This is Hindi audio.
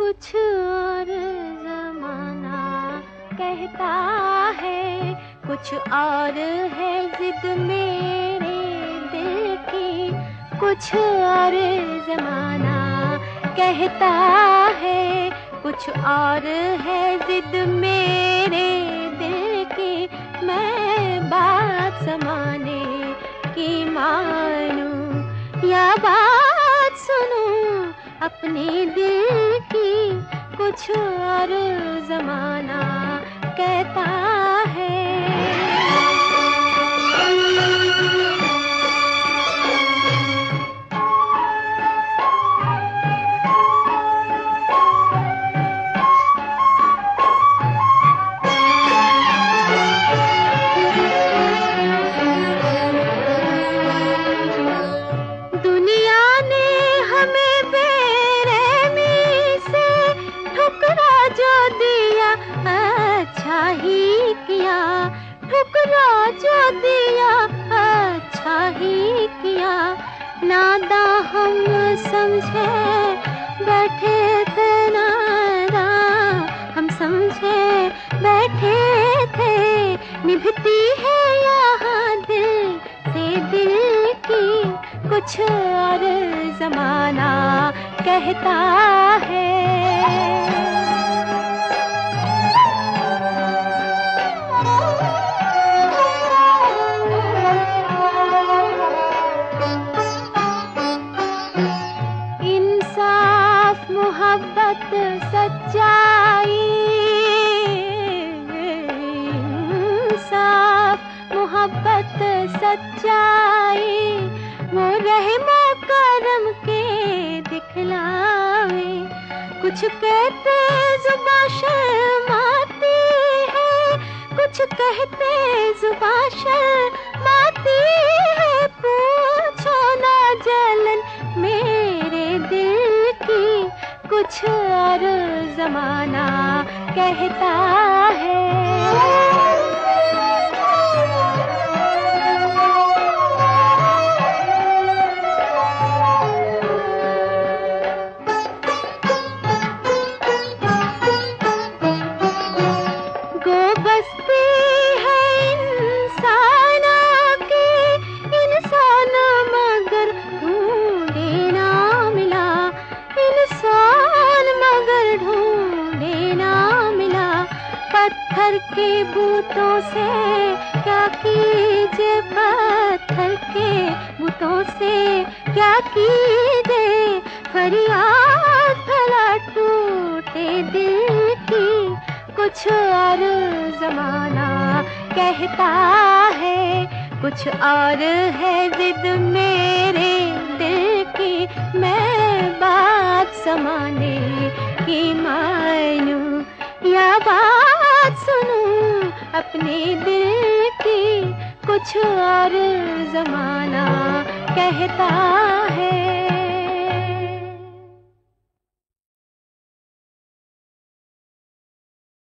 कुछ और जमाना कहता है, कुछ और है जिद मेरे दिल की, कुछ और जमाना कहता है, कुछ और है जिद मेरे दिल की। मैं बात ज़माने की मानूं या बात सुनूं अपने दिल की, कुछ और ज़माना कहता है। अच्छा ही किया, ठुकरा जो दिया, अच्छा ही किया। नादा हम समझे बैठे थे, नादा हम समझे बैठे थे। निभती है यहाँ दिल से दिल की, कुछ और जमाना कहता है। मोहब्बत सच्चाई, इंसाफ मोहब्बत सच्चाई, वो रहमो करम के दिखलावे। कुछ कहते जुबां शर्माती है, कुछ कहते जुबां शर्माती है। पूछो ना जलन मेरे दिल की, कुछ और जमाना कहता है। गो बस्ती है इंसाना की, इंसान मगर ढूंढे ना मिला, इंसान मगर ढूंढे ना मिला। पत्थर के बूतों से क्या कीजिए, पत्थर के बूतों से क्या कीजिए। फरियाद भला टूटे दिल की, कुछ और जमाना कहता है। कुछ और है जिद मेरे दिल की, मैं बात ज़माने की मानूं या बात सुनूं अपने दिल की, कुछ और ज़माना कहता है।